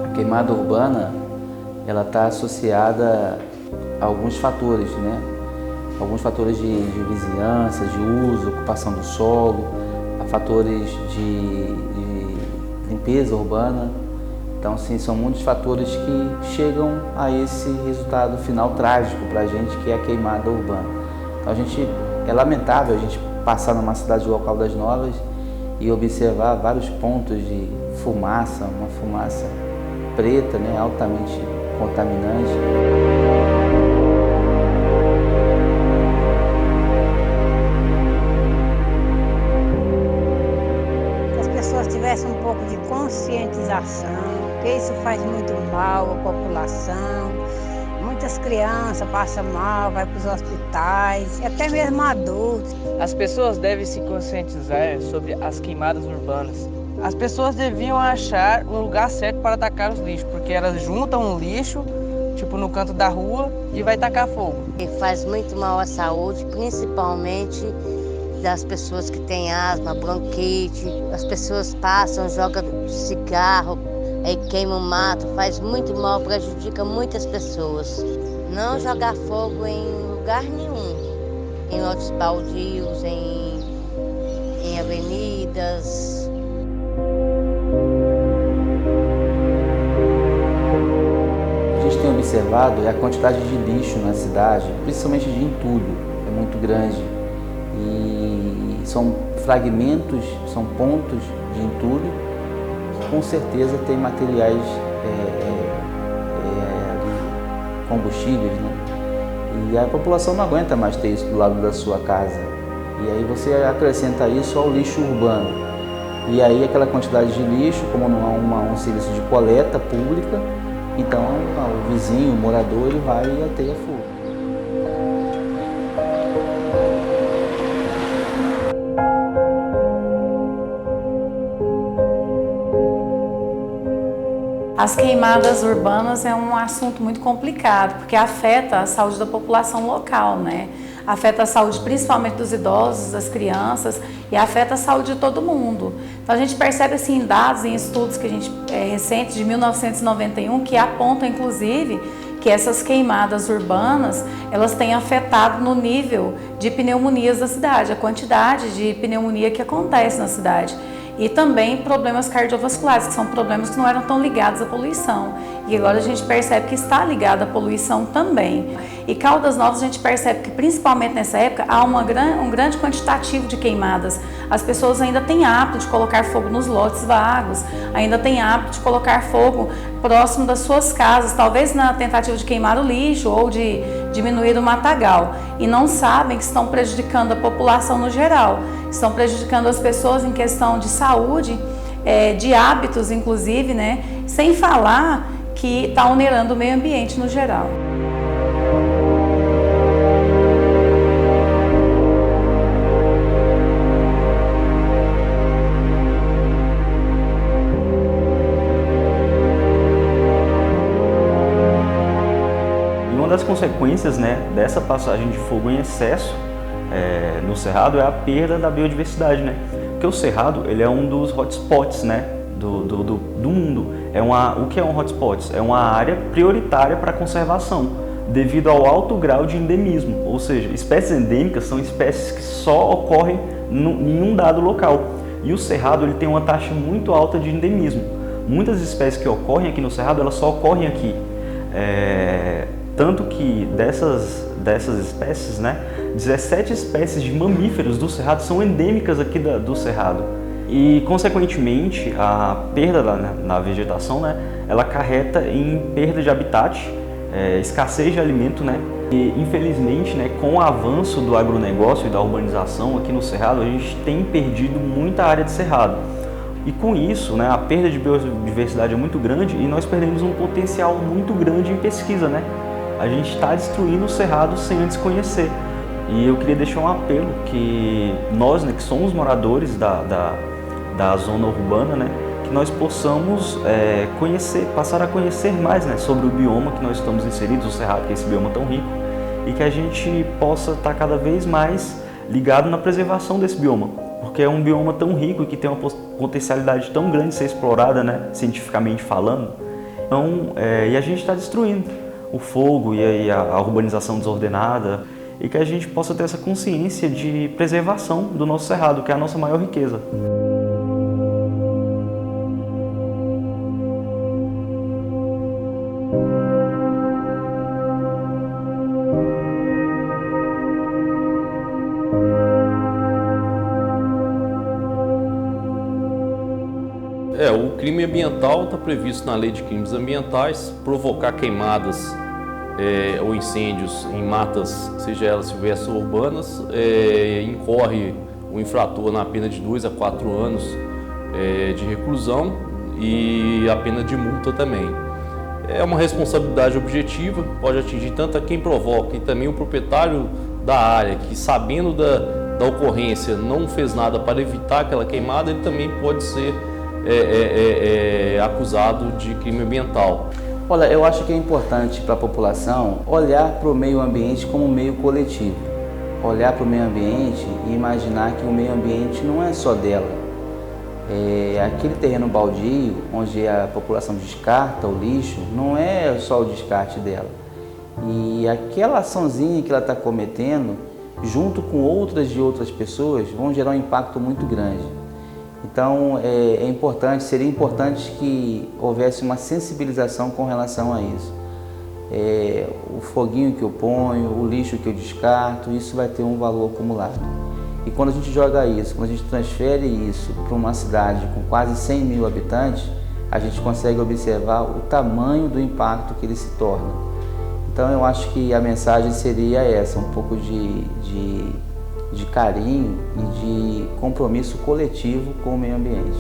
A queimada urbana, ela está associada a alguns fatores, né? Alguns fatores de vizinhança, de uso, ocupação do solo, a fatores de limpeza urbana. Então, sim, são muitos fatores que chegam a esse resultado final trágico para a gente, que é a queimada urbana. Então, é lamentável a gente passar numa cidade igual Caldas Novas e observar vários pontos de fumaça, uma fumaça preta, né, altamente contaminante. Se as pessoas tivessem um pouco de conscientização, que isso faz muito mal à população, muitas crianças passam mal, vai para os hospitais, e até mesmo adultos. As pessoas devem se conscientizar sobre as queimadas urbanas. As pessoas deviam achar um lugar certo para tacar os lixos, porque elas juntam o lixo, tipo no canto da rua, e vai tacar fogo. E faz muito mal à saúde, principalmente das pessoas que têm asma, bronquite. As pessoas passam, jogam cigarro, aí queimam mato, faz muito mal, prejudica muitas pessoas. Não jogar fogo em lugar nenhum, em lotes baldios, em avenidas. A gente tem observado a quantidade de lixo na cidade, principalmente de entulho, é muito grande. E são fragmentos, são pontos de entulho que com certeza tem materiais combustíveis, né? E a população não aguenta mais ter isso do lado da sua casa. E aí você acrescenta isso ao lixo urbano. E aí aquela quantidade de lixo, como não há um serviço de coleta pública, então o vizinho, o morador, ele vai e ateia fogo. As queimadas urbanas é um assunto muito complicado, porque afeta a saúde da população local, né? Afeta a saúde principalmente dos idosos, das crianças, e afeta a saúde de todo mundo. Então a gente percebe assim, em dados, em estudos que a gente recentes de 1991, que apontam inclusive que essas queimadas urbanas, elas têm afetado no nível de pneumonias da cidade, a quantidade de pneumonia que acontece na cidade. E também problemas cardiovasculares, que são problemas que não eram tão ligados à poluição. E agora a gente percebe que está ligado à poluição também. E Caldas Novas a gente percebe que principalmente nessa época há um grande quantitativo de queimadas. As pessoas ainda têm hábito de colocar fogo nos lotes vagos, ainda têm hábito de colocar fogo próximo das suas casas, talvez na tentativa de queimar o lixo ou de diminuir o matagal. E não sabem que estão prejudicando a população no geral. Estão prejudicando as pessoas em questão de saúde, de hábitos inclusive, né? Sem falar que está onerando o meio ambiente no geral. E uma das consequências, né, dessa passagem de fogo em excesso no Cerrado é a perda da biodiversidade, né? Porque o Cerrado, ele é um dos hotspots, né, do mundo. O que é um hotspot? É uma área prioritária para a conservação. devido ao alto grau de endemismo, ou seja, espécies endêmicas são espécies que só ocorrem em um dado local. E o Cerrado ele tem uma taxa muito alta de endemismo. Muitas espécies que ocorrem aqui no Cerrado, elas só ocorrem aqui. Tanto que dessas espécies, né, 17 espécies de mamíferos do Cerrado são endêmicas aqui do Cerrado. E, consequentemente, a perda na vegetação, né, ela acarreta em perda de habitat, escassez de alimento, né? E, infelizmente, né, com o avanço do agronegócio e da urbanização aqui no Cerrado, a gente tem perdido muita área de cerrado. E com isso, né, a perda de biodiversidade é muito grande e nós perdemos um potencial muito grande em pesquisa, né? A gente está destruindo o cerrado sem antes conhecer. E eu queria deixar um apelo que nós, né, que somos moradores da zona urbana, né, que nós possamos passar a conhecer mais, né, sobre o bioma que nós estamos inseridos, o cerrado, que é esse bioma tão rico, e que a gente possa estar cada vez mais ligado na preservação desse bioma, porque é um bioma tão rico e que tem uma potencialidade tão grande de ser explorada, né, cientificamente falando. Então, e a gente está destruindo o fogo e a urbanização desordenada, e que a gente possa ter essa consciência de preservação do nosso cerrado, que é a nossa maior riqueza. O crime ambiental está previsto na Lei de Crimes Ambientais, provocar queimadas ou incêndios em matas, seja elas silvestres ou urbanas, incorre o infrator na pena de 2 a 4 anos de reclusão e a pena de multa também. É uma responsabilidade objetiva, pode atingir tanto a quem provoca e também o proprietário da área, que sabendo da ocorrência não fez nada para evitar aquela queimada, ele também pode ser acusado de crime ambiental. Olha, eu acho que é importante para a população olhar para o meio ambiente como um meio coletivo. Olhar para o meio ambiente e imaginar que o meio ambiente não é só dela. Aquele terreno baldio, onde a população descarta o lixo, não é só o descarte dela. E aquela açãozinha que ela está cometendo, junto com outras de outras pessoas, vão gerar um impacto muito grande. Então, seria importante que houvesse uma sensibilização com relação a isso. O foguinho que eu ponho, o lixo que eu descarto, isso vai ter um valor acumulado. E quando a gente joga isso, quando a gente transfere isso para uma cidade com quase 100 mil habitantes, a gente consegue observar o tamanho do impacto que ele se torna. Então, eu acho que a mensagem seria essa, um pouco de carinho e de compromisso coletivo com o meio ambiente.